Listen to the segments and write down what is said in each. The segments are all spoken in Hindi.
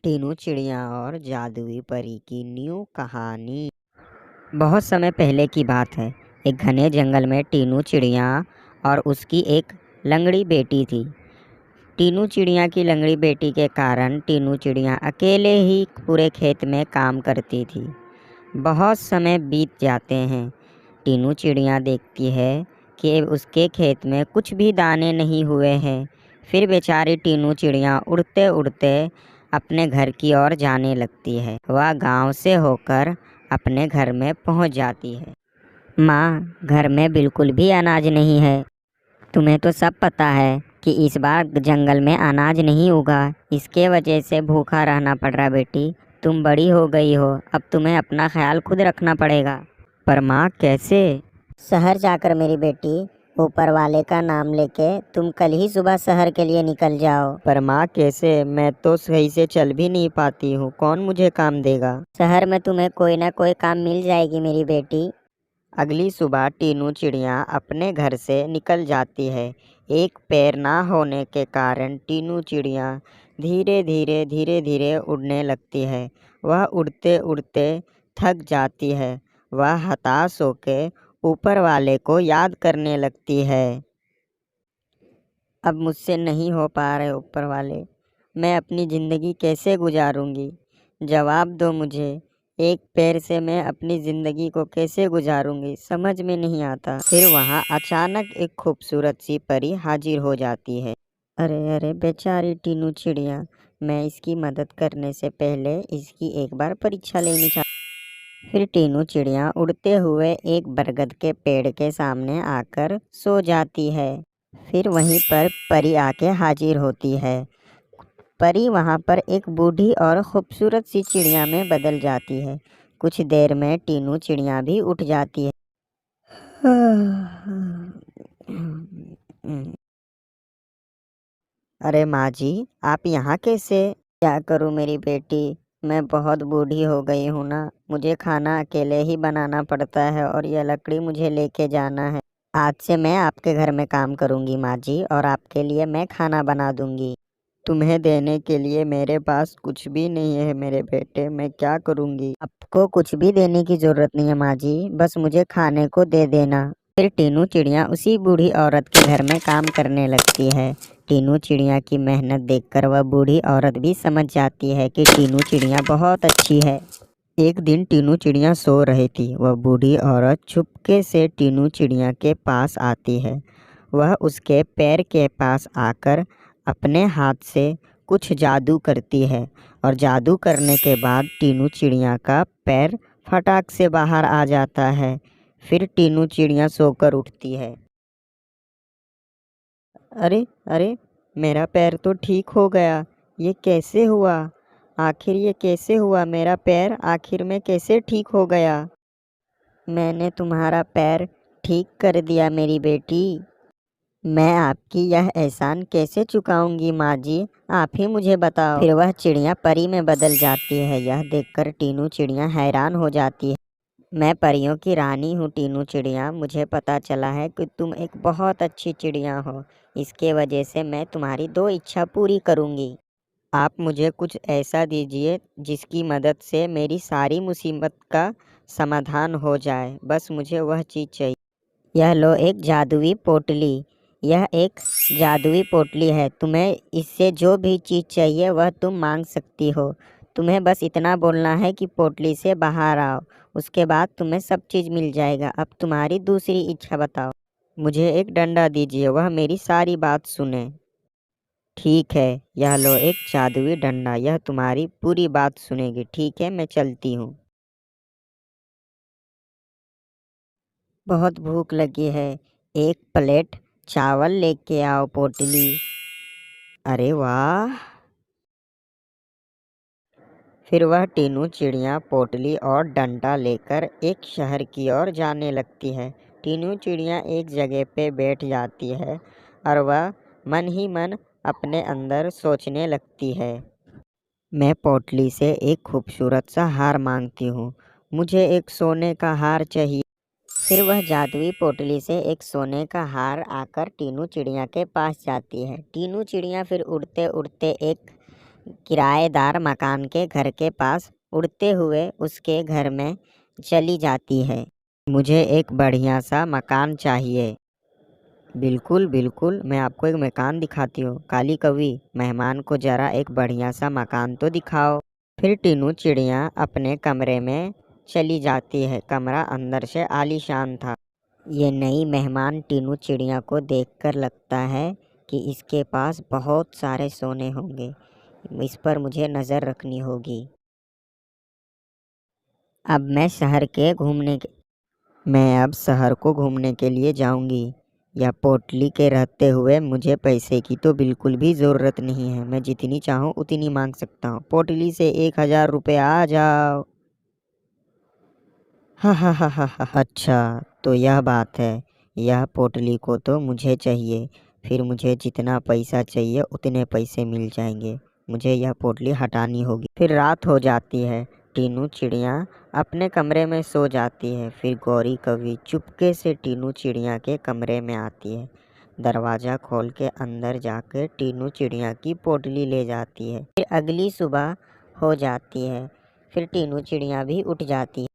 टीनू चिड़िया और जादुई परी की न्यू कहानी। बहुत समय पहले की बात है। एक घने जंगल में टीनू चिड़िया और उसकी एक लंगड़ी बेटी थी। टीनू चिड़िया की लंगड़ी बेटी के कारण टीनू चिड़िया अकेले ही पूरे खेत में काम करती थी। बहुत समय बीत जाते हैं। टीनू चिड़िया देखती है कि उसके खेत में कुछ भी दाने नहीं हुए हैं। फिर बेचारी टीनू चिड़िया उड़ते उड़ते अपने घर की ओर जाने लगती है। वह गांव से होकर अपने घर में पहुंच जाती है। माँ, घर में बिल्कुल भी अनाज नहीं है। तुम्हें तो सब पता है कि इस बार जंगल में अनाज नहीं उगा, इसके वजह से भूखा रहना पड़ रहा। बेटी, तुम बड़ी हो गई हो, अब तुम्हें अपना ख्याल खुद रखना पड़ेगा। पर माँ, कैसे? शहर जाकर मेरी बेटी, ऊपर वाले का नाम लेके तुम कल ही सुबह शहर के लिए निकल जाओ। पर माँ, कैसे? मैं तो सही से चल भी नहीं पाती हूँ, कौन मुझे काम देगा? शहर में तुम्हें कोई ना कोई काम मिल जाएगी मेरी बेटी। अगली सुबह टीनू चिड़िया अपने घर से निकल जाती है। एक पैर ना होने के कारण टीनू चिड़िया धीरे धीरे उड़ने लगती है। वह उड़ते उड़ते थक जाती है। वह हताश होकर ऊपर वाले को याद करने लगती है। अब मुझसे नहीं हो पा रहे ऊपर वाले, मैं अपनी ज़िंदगी कैसे गुजारूंगी? जवाब दो मुझे। एक पैर से मैं अपनी ज़िंदगी को कैसे गुजारूंगी, समझ में नहीं आता। फिर वहाँ अचानक एक खूबसूरत सी परी हाजिर हो जाती है। अरे अरे, बेचारी टीनू चिड़िया, मैं इसकी मदद करने से पहले इसकी एक बार परीक्षा लेनी चाहिए। फिर टीनू चिड़िया उड़ते हुए एक बरगद के पेड़ के सामने आकर सो जाती है। फिर वहीं पर परी आके हाजिर होती है। परी वहाँ पर एक बूढ़ी और खूबसूरत सी चिड़िया में बदल जाती है। कुछ देर में टीनू चिड़िया भी उठ जाती है। अरे माँ जी, आप यहाँ कैसे? क्या करूँ मेरी बेटी, मैं बहुत बूढ़ी हो गई हूँ ना। मुझे खाना अकेले ही बनाना पड़ता है और यह लकड़ी मुझे लेके जाना है। आज से मैं आपके घर में काम करूँगी माँ जी, और आपके लिए मैं खाना बना दूँगी। तुम्हें देने के लिए मेरे पास कुछ भी नहीं है मेरे बेटे, मैं क्या करूँगी? आपको कुछ भी देने की ज़रूरत नहीं है माँ जी, बस मुझे खाने को दे देना। फिर टीनू चिड़िया उसी बूढ़ी औरत के घर में काम करने लगती है। टीनू चिड़िया की मेहनत देखकर वह बूढ़ी औरत भी समझ जाती है कि टीनू चिड़िया बहुत अच्छी है। एक दिन टीनू चिड़िया सो रही थी। वह बूढ़ी औरत चुपके से टीनू चिड़िया के पास आती है। वह उसके पैर के पास आकर अपने हाथ से कुछ जादू करती है, और जादू करने के बाद टीनू चिड़िया का पैर फटाक से बाहर आ जाता है। फिर टीनू चिड़िया सोकर उठती है। अरे अरे, मेरा पैर तो ठीक हो गया। ये कैसे हुआ? आखिर ये कैसे हुआ? मेरा पैर आखिर में कैसे ठीक हो गया? मैंने तुम्हारा पैर ठीक कर दिया मेरी बेटी। मैं आपकी यह एहसान कैसे चुकाऊंगी माँ जी, आप ही मुझे बताओ। फिर वह चिड़िया परी में बदल जाती है। यह देखकर टीनू चिड़िया हैरान हो जाती है। मैं परियों की रानी हूँ टीनू चिड़िया, मुझे पता चला है कि तुम एक बहुत अच्छी चिड़िया हो। इसके वजह से मैं तुम्हारी 2 इच्छा पूरी करूँगी। आप मुझे कुछ ऐसा दीजिए जिसकी मदद से मेरी सारी मुसीबत का समाधान हो जाए, बस मुझे वह चीज़ चाहिए। यह लो एक जादुई पोटली। यह एक जादुई पोटली है। तुम्हें इससे जो भी चीज़ चाहिए वह तुम मांग सकती हो। तुम्हें बस इतना बोलना है कि पोटली से बाहर आओ, उसके बाद तुम्हें सब चीज़ मिल जाएगा। अब तुम्हारी दूसरी इच्छा बताओ। मुझे एक डंडा दीजिए, वह मेरी सारी बात सुने। ठीक है, यह लो एक जादुई डंडा, यह तुम्हारी पूरी बात सुनेगी। ठीक है, मैं चलती हूँ। बहुत भूख लगी है, एक प्लेट चावल लेके आओ पोटली। अरे वाह! फिर वह टीनू चिड़िया पोटली और डंडा लेकर एक शहर की ओर जाने लगती है। टीनू चिड़िया एक जगह पे बैठ जाती है और वह मन ही मन अपने अंदर सोचने लगती है। मैं पोटली से एक खूबसूरत सा हार मांगती हूँ। मुझे एक सोने का हार चाहिए। फिर वह जादुई पोटली से एक सोने का हार आकर टीनू चिड़िया के पास जाती है। टीनू चिड़िया फिर उड़ते उड़ते एक किराएदार मकान के घर के पास उड़ते हुए उसके घर में चली जाती है। मुझे एक बढ़िया सा मकान चाहिए। बिल्कुल बिल्कुल, मैं आपको एक मकान दिखाती हूँ। काली कौवी, मेहमान को जरा एक बढ़िया सा मकान तो दिखाओ। फिर टीनू चिड़िया अपने कमरे में चली जाती है। कमरा अंदर से आलीशान था। ये नई मेहमान टीनू चिड़िया को देखकर लगता है कि इसके पास बहुत सारे सोने होंगे, इस पर मुझे नज़र रखनी होगी। अब मैं शहर को घूमने के लिए जाऊंगी। या पोटली के रहते हुए मुझे पैसे की तो बिल्कुल भी ज़रूरत नहीं है। मैं जितनी चाहूँ उतनी मांग सकता हूँ। पोटली से 1000 रुपये आ जाओ। हा हा हा हा हा। अच्छा, तो यह बात है। यह पोटली को तो मुझे चाहिए। फिर मुझे जितना पैसा चाहिए उतने पैसे मिल जाएंगे। मुझे यह पोटली हटानी होगी। फिर रात हो जाती है। टीनू चिड़िया अपने कमरे में सो जाती है। फिर गौरी कौवी चुपके से टीनू चिड़िया के कमरे में आती है। दरवाज़ा खोल के अंदर जाकर टीनू चिड़िया की पोटली ले जाती है। फिर अगली सुबह हो जाती है। फिर टीनू चिड़िया भी उठ जाती है।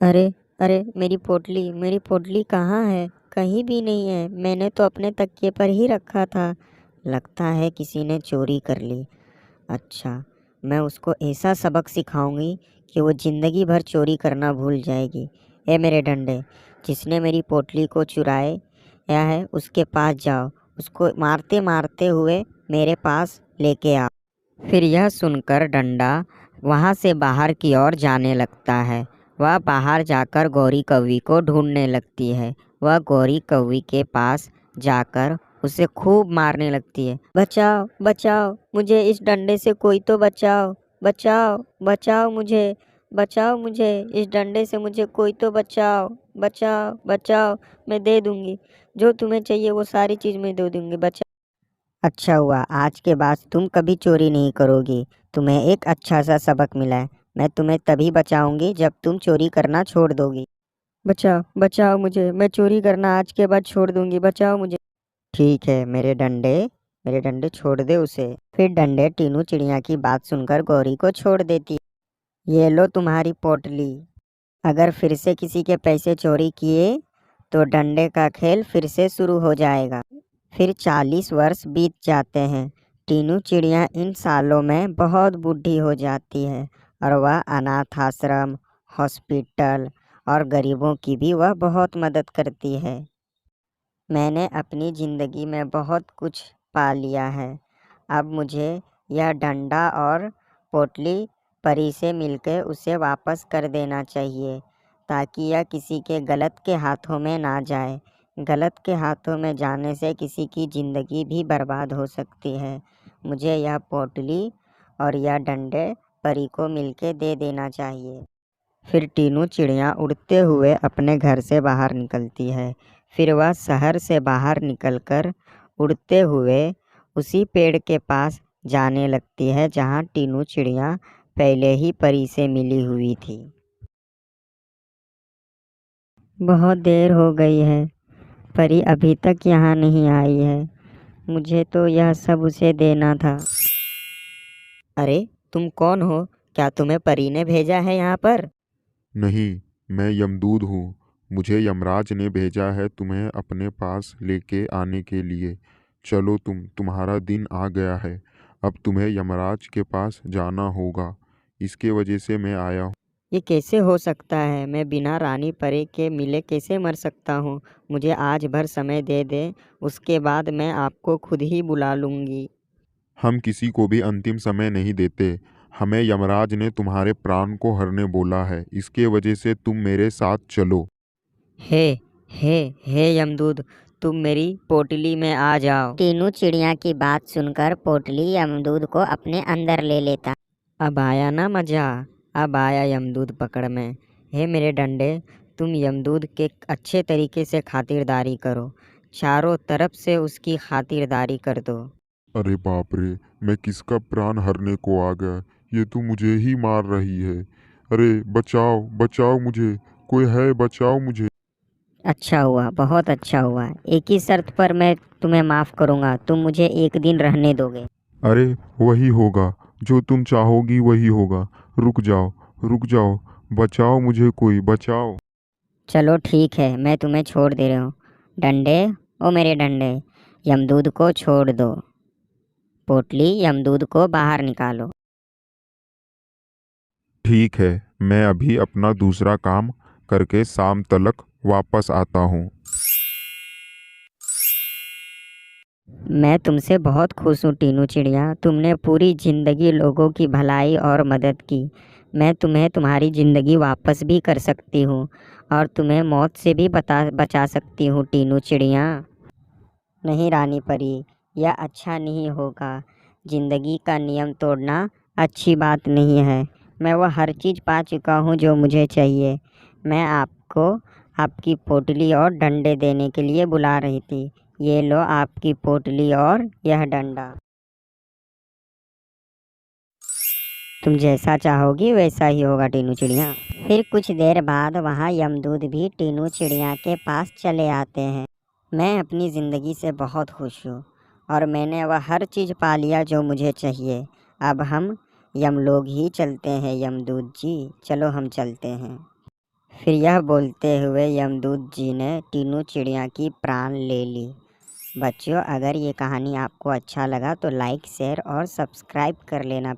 अरे अरे, मेरी पोटली कहाँ है? कहीं भी नहीं है। मैंने तो अपने तकिए पर ही रखा था। लगता है किसी ने चोरी कर ली। अच्छा, मैं उसको ऐसा सबक सिखाऊंगी कि वो ज़िंदगी भर चोरी करना भूल जाएगी। ए मेरे डंडे, जिसने मेरी पोटली को चुराया है उसके पास जाओ, उसको मारते मारते हुए मेरे पास लेके आओ। फिर यह सुनकर डंडा वहाँ से बाहर की ओर जाने लगता है। वह बाहर जाकर गौरी कौवी को ढूंढने लगती है। वह गौरी कौवी के पास जाकर उसे खूब मारने लगती है। बचाओ बचाओ, मुझे इस डंडे से कोई तो बचाओ। बचाओ बचाओ मुझे, बचाओ मुझे, इस डंडे से मुझे कोई तो बचाओ। बचाओ बचाओ, मैं दे दूंगी जो तुम्हें चाहिए, वो सारी चीज़ मैं दे दूंगी। बचाओ। अच्छा हुआ, आज के बाद तुम कभी चोरी नहीं करोगी। तुम्हें एक अच्छा सा सबक मिला है। मैं तुम्हें तभी बचाऊंगी जब तुम चोरी करना छोड़ दोगी। बचाओ बचाओ मुझे, मैं चोरी करना आज के बाद छोड़ दूंगी। बचाओ मुझे। ठीक है मेरे डंडे छोड़ दे उसे। फिर डंडे टीनू चिड़िया की बात सुनकर गौरी को छोड़ देती है। ये लो तुम्हारी पोटली। अगर फिर से किसी के पैसे चोरी किए तो डंडे का खेल फिर से शुरू हो जाएगा। फिर 40 वर्ष बीत जाते हैं। टीनू चिड़िया इन सालों में बहुत बूढ़ी हो जाती है और वह अनाथ आश्रम, हॉस्पिटल और गरीबों की भी वह बहुत मदद करती है। मैंने अपनी ज़िंदगी में बहुत कुछ पा लिया है। अब मुझे यह डंडा और पोटली परी से मिलकर उसे वापस कर देना चाहिए, ताकि यह किसी के गलत के हाथों में ना जाए। गलत के हाथों में जाने से किसी की ज़िंदगी भी बर्बाद हो सकती है। मुझे यह पोटली और यह डंडे परी को मिलके दे देना चाहिए। फिर टीनू चिड़िया उड़ते हुए अपने घर से बाहर निकलती है। फिर वह शहर से बाहर निकलकर उड़ते हुए उसी पेड़ के पास जाने लगती है जहाँ टीनू चिड़िया पहले ही परी से मिली हुई थी। बहुत देर हो गई है, परी अभी तक यहाँ नहीं आई है। मुझे तो यह सब उसे देना था। अरे, तुम कौन हो? क्या तुम्हें परी ने भेजा है यहाँ पर? नहीं, मैं यमदूत हूँ। मुझे यमराज ने भेजा है तुम्हें अपने पास लेके आने के लिए। चलो तुम्हारा दिन आ गया है। अब तुम्हें यमराज के पास जाना होगा। इसके वजह से मैं आया हूँ। ये कैसे हो सकता है? मैं बिना रानी परी के मिले कैसे मर सकता हूँ? मुझे आज भर समय दे दे, उसके बाद मैं आपको खुद ही बुला लूँगी। हम किसी को भी अंतिम समय नहीं देते। हमें यमराज ने तुम्हारे प्राण को हरने बोला है। इसके वजह से तुम मेरे साथ चलो। हे हे हे यमदूत, तुम मेरी पोटली में आ जाओ। टीनू चिड़िया की बात सुनकर पोटली यमदूत को अपने अंदर ले लेता। अब आया ना मज़ा? अब आया यमदूत पकड़ में। हे मेरे डंडे, तुम यमदूत के अच्छे तरीके से खातिरदारी करो। चारों तरफ से उसकी खातिरदारी कर दो। अरे बाप रे, मैं किसका प्राण हरने को आ गया? ये तो मुझे ही मार रही है। अरे बचाओ बचाओ मुझे, कोई है बचाओ मुझे। अच्छा हुआ, बहुत अच्छा हुआ। एक ही शर्त पर मैं तुम्हें माफ़ करूँगा, तुम मुझे एक दिन रहने दोगे। अरे वही होगा, जो तुम चाहोगी वही होगा। रुक जाओ, रुक जाओ, बचाओ मुझे, कोई बचाओ। चलो ठीक है, मैं तुम्हें छोड़ दे रहा हूँ। डंडे, ओ मेरे डंडे, यमदूत को छोड़ दो। पोटली, यमदूत को बाहर निकालो। ठीक है, मैं अभी अपना दूसरा काम करके शाम तलक वापस आता हूँ। मैं तुमसे बहुत खुश हूँ टीनू चिड़िया, तुमने पूरी ज़िंदगी लोगों की भलाई और मदद की। मैं तुम्हें तुम्हारी ज़िंदगी वापस भी कर सकती हूँ और तुम्हें मौत से भी बचा सकती हूँ टीनू चिड़िया। नहीं रानी परी, यह अच्छा नहीं होगा। ज़िंदगी का नियम तोड़ना अच्छी बात नहीं है। मैं वह हर चीज़ पा चुका हूँ जो मुझे चाहिए। मैं आपको आपकी पोटली और डंडे देने के लिए बुला रही थी। ये लो आपकी पोटली और यह डंडा। तुम जैसा चाहोगी वैसा ही होगा टीनू चिड़िया। फिर कुछ देर बाद वहाँ यमदूत भी टीनू चिड़िया के पास चले आते हैं। मैं अपनी ज़िंदगी से बहुत खुश हूँ और मैंने वह हर चीज़ पा लिया जो मुझे चाहिए। अब हम यमलोक ही चलते हैं यमदूत जी, चलो हम चलते हैं। फिर यह बोलते हुए यमदूत जी ने टीनू चिड़िया की प्राण ले ली। बच्चों, अगर ये कहानी आपको अच्छा लगा तो लाइक, शेयर और सब्सक्राइब कर लेना।